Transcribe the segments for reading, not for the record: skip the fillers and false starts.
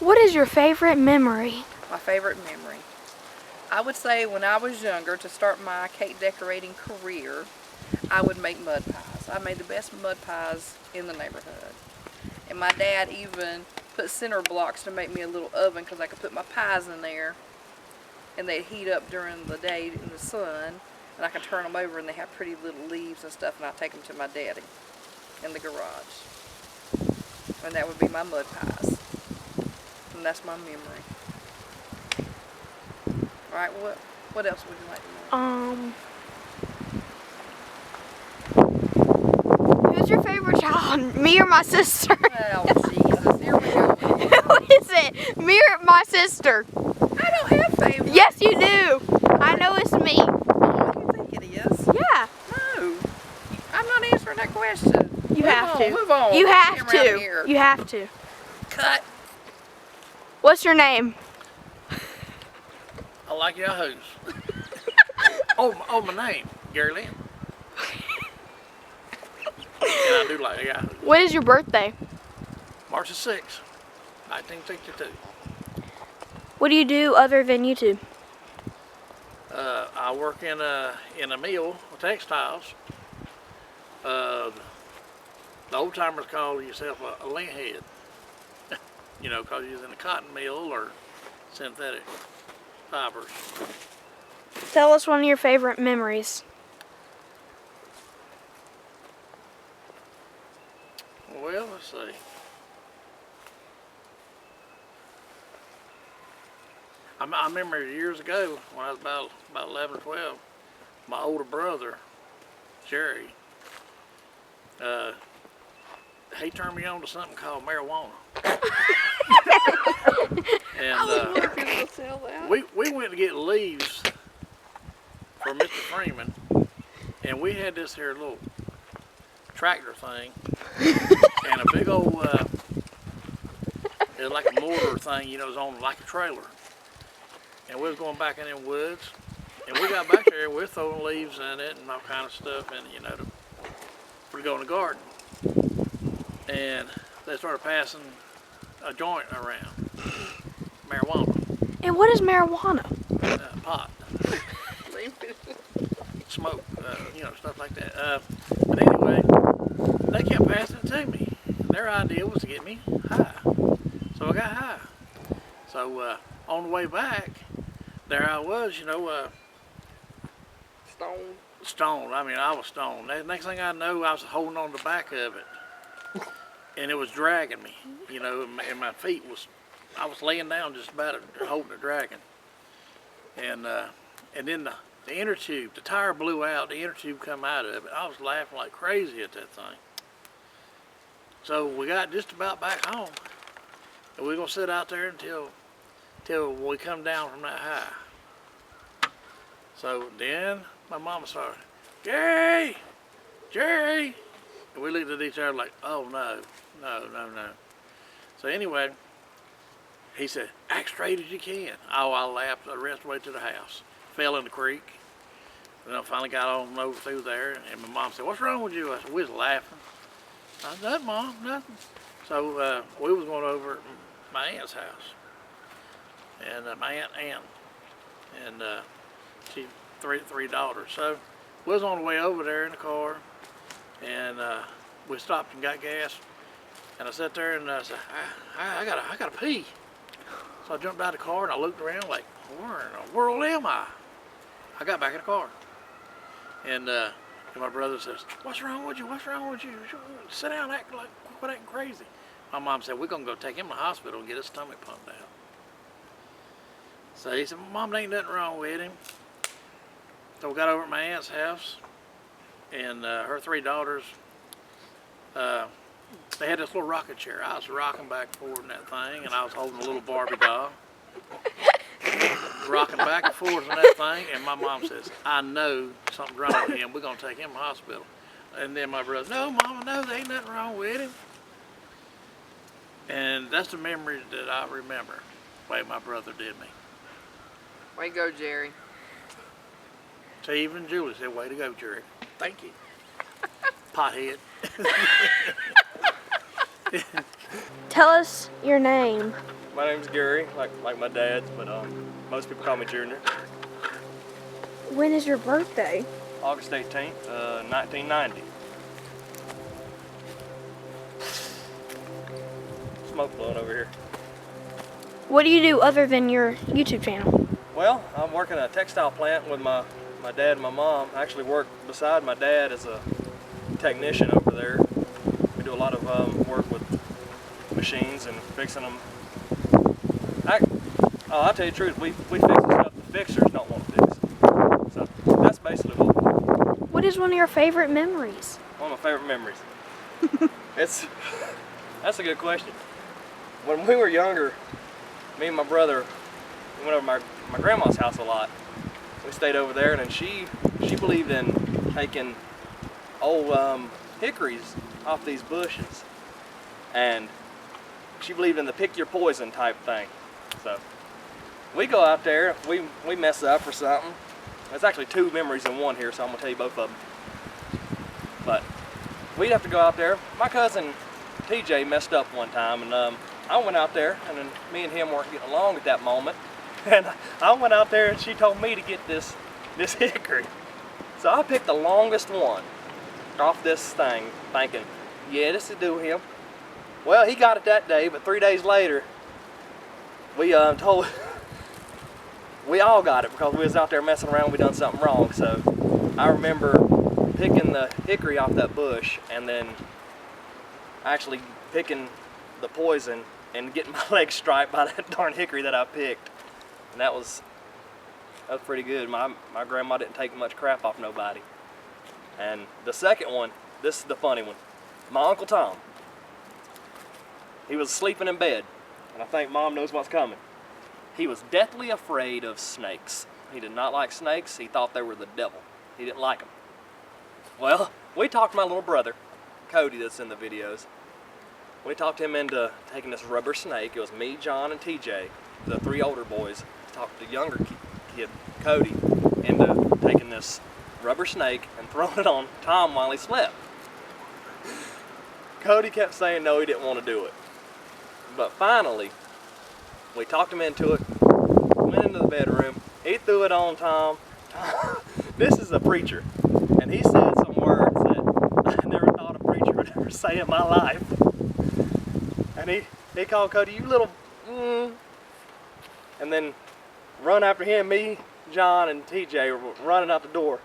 What is your favorite memory? My favorite memory. I would say when I was younger, to start my cake decorating career, I would make mud pies. I made the best mud pies in the neighborhood. And my dad even put cinder blocks to make me a little oven because I could put my pies in there and they'd heat up during the day in the sun, and I could turn them over and they have pretty little leaves and stuff, and I'd take them to my daddy in the garage. And that would be my mud pies. And that's my memory. Alright, what else would you like to know? Who's your favorite child? Me or my sister? Oh, Jesus, here we go. Who is it? Me or my sister? I don't have favorites. Yes, you do. I know it's me. Oh, you think it is? Yeah. No. I'm not answering that question. You have to. Move on. You have Get around to. here. You have to. Cut. What's your name? I like Yahoos. oh, my name, Gary Lynn. And I do like Yahoo. What is your birthday? March the 6th, 1962. What do you do other than YouTube? I work in a mill of textiles. The old timers call yourself a lint head. You know, because you're in a cotton mill or synthetic fibers. Tell us one of your favorite memories. Well, let's see. I remember years ago when I was about 11 or 12, my older brother, Jerry, he turned me on to something called marijuana. And we went to get leaves for Mr. Freeman, and we had this here little tractor thing and a big old it was like a mortar thing, you know, it was on like a trailer, and we was going back in them woods, and we got back there, we were throwing leaves in it and all kind of stuff in it, you know, to go in the garden. And they started passing a joint around, marijuana. And what is marijuana? Pot. Smoke, you know, stuff like that. But anyway, they kept passing it to me. Their idea was to get me high. So I got high. So on the way back, there I was, you know, stoned. I mean, I was stoned. The next thing I know, I was holding on to the back of it. And it was dragging me, you know, and my feet was, I was laying down just about it, holding it, dragging. And then the inner tube, the tire blew out, the inner tube come out of it. I was laughing like crazy at that thing. So we got just about back home. And we're gonna sit out there until we come down from that high. So then my mama started, Jerry! And we looked at each other like, oh no. So anyway, he said, act straight as you can. Oh, I laughed the rest of the way to the house. Fell in the creek. And I finally got on over through there, and my mom said, what's wrong with you? I said, we was laughing. I said, nothing, Mom, nothing. So we was going over at my aunt's house. And my Aunt Ann. And she three daughters. So we was on the way over there in the car, and we stopped and got gas. And I sat there and I said, I gotta pee. So I jumped out of the car and I looked around like, where in the world am I? I got back in the car. And my brother says, what's wrong with you? Sit down, quit acting crazy. My mom said, we're gonna go take him to the hospital and get his stomach pumped out. So he said, Mom, there ain't nothing wrong with him. So we got over at my aunt's house, and her three daughters, they had this little rocking chair. I was rocking back and forth in that thing, and I was holding a little Barbie doll. Rocking back and forth in that thing, and my mom says, I know something's wrong with him. We're going to take him to the hospital. And then my brother, no, Mama, no, there ain't nothing wrong with him. And that's the memory that I remember, the way my brother did me. Way to go, Jerry. Steve and Julie said, way to go, Jerry. Thank you. Pothead. Tell us your name. My name's Gary, like my dad's, but most people call me Junior. When is your birthday? August 18th, 1990. Smoke blowing over here. What do you do other than your YouTube channel? Well, I'm working at a textile plant with my dad and my mom. I actually work beside my dad as a technician over there. We do a lot of work with machines and fixing them. I'll tell you the truth, we fix the stuff the fixers don't want to fix. So that's basically what we do. What is one of your favorite memories? One of my favorite memories. That's a good question. When we were younger, me and my brother went over to my grandma's house a lot. We stayed over there, and then she believed in taking old hickories off these bushes, and she believed in the pick your poison type thing. So we go out there, we mess up or something. There's actually two memories in one here, so I'm gonna tell you both of them. But we'd have to go out there. My cousin TJ messed up one time, and I went out there, and then me and him weren't getting along at that moment. And I went out there, and she told me to get this hickory. So I picked the longest one off this thing, thinking, yeah, this will do him. Well, he got it that day, but 3 days later, we we all got it because we was out there messing around. We done something wrong. So I remember picking the hickory off that bush, and then actually picking the poison and getting my leg striped by that darn hickory that I picked. And that was pretty good. My grandma didn't take much crap off nobody. And the second one, this is the funny one. My Uncle Tom, he was sleeping in bed, and I think Mom knows what's coming. He was deathly afraid of snakes. He did not like snakes. He thought they were the devil. He didn't like them. Well, we talked my little brother, Cody, that's in the videos. We talked him into taking this rubber snake. It was me, John, and TJ, the three older boys. Talked the younger kid, Cody, into taking this rubber snake and throwing it on Tom while he slept. Cody kept saying no, he didn't want to do it. But finally, we talked him into it, went into the bedroom, he threw it on Tom. This is a preacher, and he said some words that I never thought a preacher would ever say in my life. And he called Cody, you little and then run after him, me, John, and TJ were running out the door.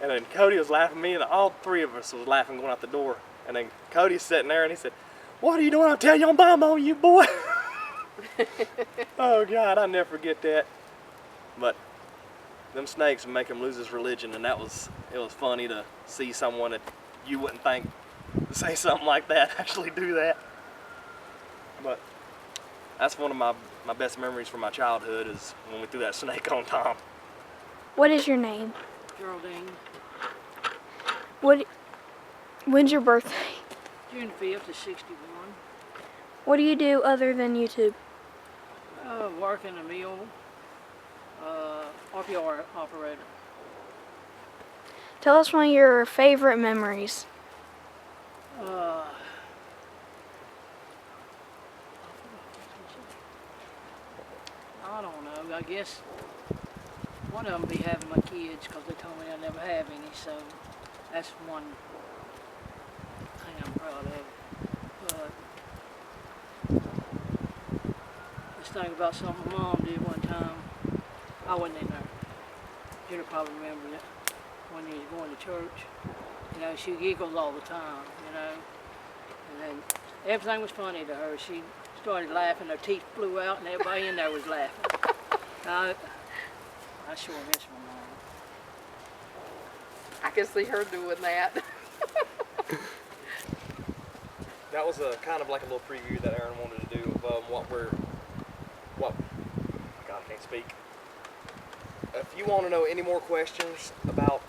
And then Cody was laughing, me and all three of us was laughing going out the door. And then Cody's sitting there and he said, what are you doing? I'll tell your bomb on you, boy. Oh God, I'll never forget that. But them snakes make him lose his religion, and it was funny to see someone that you wouldn't think to say something like that actually do that. But that's one of my best memories from my childhood is when we threw that snake on Tom. What is your name? Geraldine. When's your birthday? June 5th is 61. What do you do other than YouTube? Work in a mill. RPR operator. Tell us one of your favorite memories. I don't know. I guess one of them be having my kids because they told me I never have any. So that's one thing I'm proud of. But let's think about something my mom did one time. I wasn't in there. You'll probably remember it when you was going to church. You know, she giggles all the time, you know. And then everything was funny to her. She started laughing, her teeth flew out, and everybody in there was laughing. I sure miss my mom. I can see her doing that. That was a kind of like a little preview that Aaron wanted to do of God, I can't speak. If you want to know any more questions about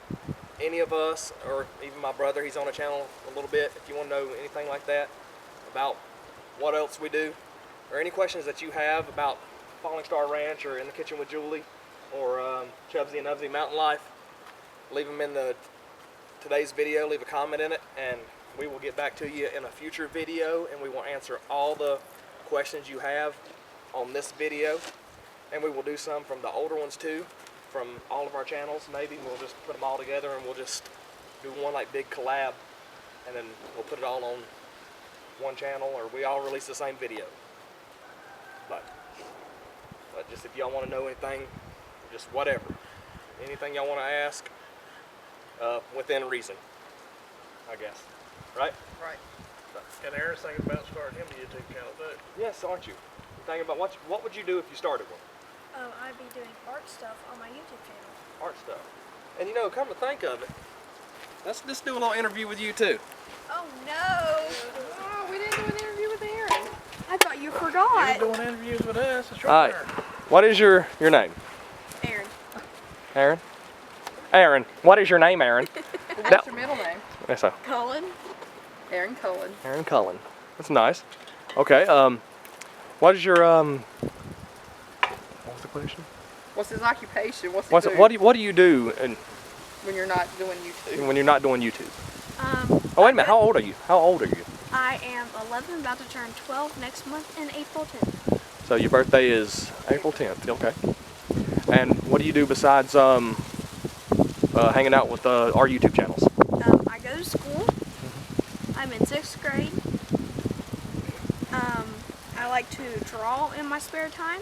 any of us, or even my brother, he's on the channel a little bit. If you want to know anything like that, about what else we do, or any questions that you have about Falling Star Ranch or In the Kitchen with Julie, or Chubsy and Ubsy Mountain Life, leave them in today's video, leave a comment in it, and we will get back to you in a future video, and we will answer all the questions you have on this video, and we will do some from the older ones too, from all of our channels. Maybe we'll just put them all together and we'll just do one like big collab, and then we'll put it all on one channel, or we all release the same video. But just if y'all want to know anything, just whatever, anything y'all want to ask, within reason, I guess. Right? Right. And Aaron's thinking about starting him a YouTube channel too. Yes, aren't you? You're thinking about what would you do if you started one? I'd be doing art stuff on my YouTube channel. Art stuff. And you know, come to think of it, let's just do a little interview with you too. Oh no! Oh, we didn't do an interview with Aaron. I thought you forgot. You're doing interviews with us. It's your All right. turn. What is your name? Aaron. Aaron? Aaron, what is your name, Aaron? What's your middle name? Yes, sir. Cullen. Aaron Cullen. Aaron Cullen. That's nice. Okay, what is your, what was the question? What's his occupation? What's he What do you do when you're not doing YouTube? when you're not doing YouTube? Oh, wait a minute, how old are you? How old are you? I am 11, about to turn 12 next month in April 10th. So your birthday is April 10th, okay. And what do you do besides hanging out with our YouTube channels? I go to school. I'm in 6th grade. I like to draw in my spare time.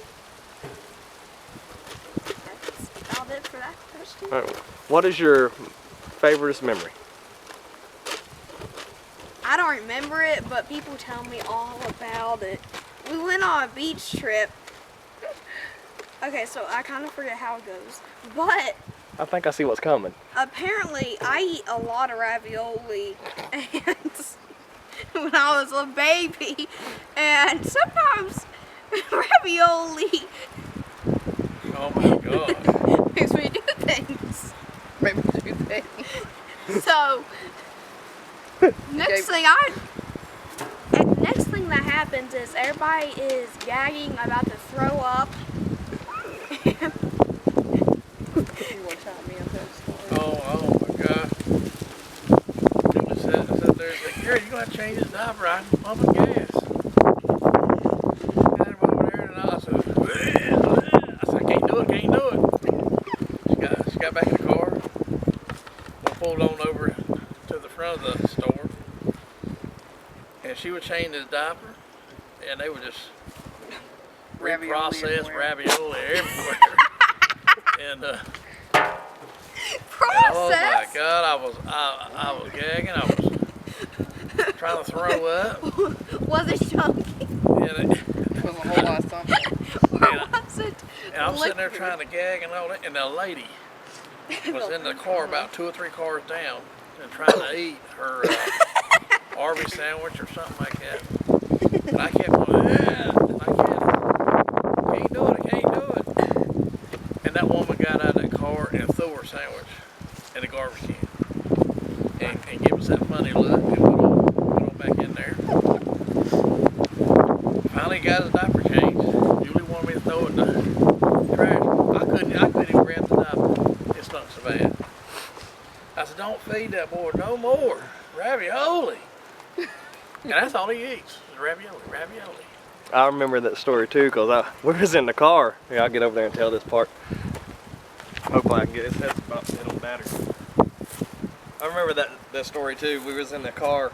That's about it for that question. All right. What is your favorite memory? I don't remember it, but people tell me all about it. We went on a beach trip. Okay, so I kind of forget how it goes. But I think I see what's coming. apparently I eat a lot of ravioli and when I was a baby, and sometimes ravioli Oh my God. makes me do things. Maybe do things. So next thing that happens is everybody is gagging, about to throw up. You want to chime in on that story? Oh my God. Julie sat there and said, Gary, you're going to have to change his diaper. I'm pumping gas. Got him over there, and I said, I can't do it. She got back in the car. We pulled on over to the front of the store. And she was changing his diaper. And they were just reprocessed ravioli everywhere. And Process? oh my God, I was gagging. I was trying to throw up. Was it chunky? And, It was a whole lot of something. Or was it and I'm sitting there liquid? trying to gag and all that. And the lady was in the car about 2 or 3 cars down and trying to eat her Arby's sandwich or something like that. And I kept going, yeah. And I can't do it. And that woman got out of that car and threw her sandwich in the garbage can. And gave us that funny look and went on back in there. Finally got his diaper changed. Julie wanted me to throw it in the trash. I couldn't even grab the diaper. It stunk so bad. I said, don't feed that boy no more. Ravioli. And that's all he eats, is ravioli. I remember that story too, because we was in the car. Yeah, I'll get over there and tell this part. Hopefully I can get his head about it'll matter. I remember that story too. We was in the car,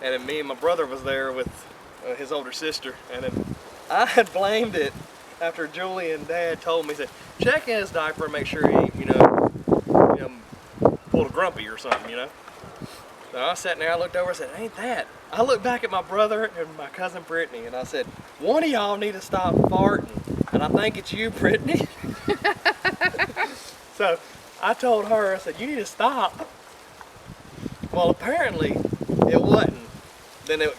and then me and my brother was there with his older sister, and then I had blamed it after Julie and Dad told me, said, check in his diaper and make sure he ain't, pulled a grumpy or something, So I sat there, I looked over and said, ain't that? I looked back at my brother and my cousin Brittany, and I said, one of y'all need to stop farting, and I think it's you, Brittany. So I told her, I said, you need to stop. Well, apparently it wasn't. Then it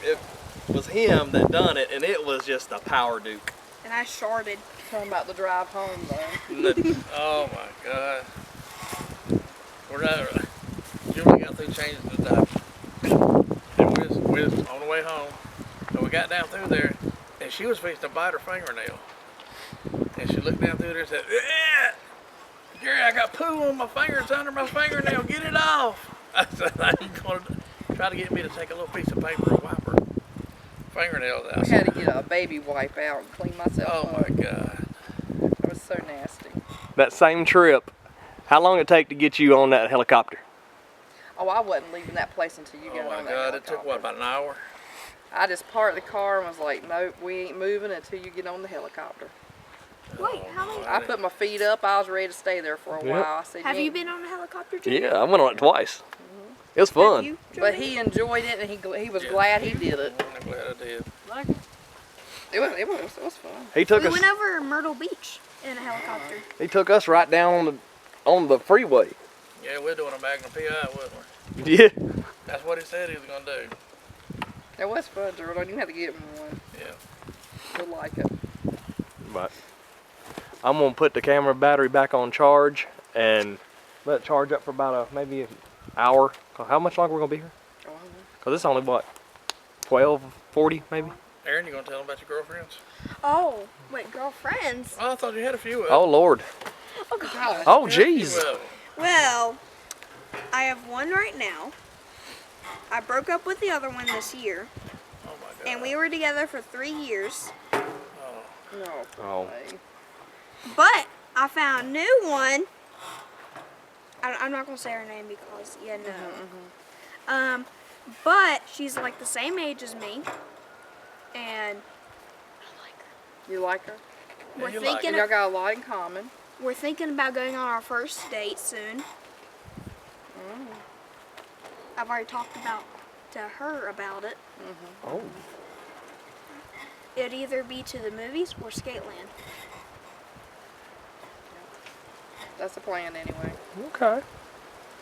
was him that done it, and it was just a power duke. And I sharted. Talking about the drive home, though. Oh my God. Julie got through changing the diaper. And we was on the way home. And we got down through there, and she was fixing to bite her fingernail. And she looked down through there and said, Gary, I got poo on my finger. It's under my fingernail. Get it off. I said, I ain't going to try to get me to take a little piece of paper and wipe her fingernails out. I had to get a baby wipe out and clean myself Oh up. my God. It was so nasty. That same trip, how long did it take to get you on that helicopter? Oh, I wasn't leaving that place until you Oh got my on that God. It helicopter. took what, about an hour? I just parked the car and was like, nope, we ain't moving until you get on the helicopter. Wait, how many? I put my feet up. I was ready to stay there for a Yep. while. I said, Have you ain't-" been on a helicopter too? Yeah, I went on it twice. It was Have fun. you, But Joey? he enjoyed it and he was Yeah. glad he did it. I'm glad I did. Like it? It was fun. He took We us. went over Myrtle Beach in a helicopter. He took us right down on the freeway. Yeah, we're doing a Magnum PI, wasn't we? Yeah. That's what he said he was gonna do. It was fun, Jordan. You have to get him one. Yeah. You'll like it. But I'm gonna put the camera battery back on charge and let it charge up for about maybe an hour. How much longer we gonna be here? Oh, I know. Cause it's only what, 12:40 maybe. Aaron, you gonna tell him about your girlfriends? Oh, wait, girlfriends? Oh, I thought you had a few of them. Oh Lord. Oh, God. Oh You had a few jeez. of them. Well, I have one right now. I broke up with the other one this year, Oh my God. and we were together for 3 years. Oh. No. Oh. way. But I found a new one. I'm not gonna say her name because no. But she's like the same age as me, and I like her. You like her? We're you like thinking And y'all got a lot in common. we're thinking about going on our first date soon. I've already talked to her about it. Oh. It'd either be to the movies or Skateland. That's the plan anyway. Okay.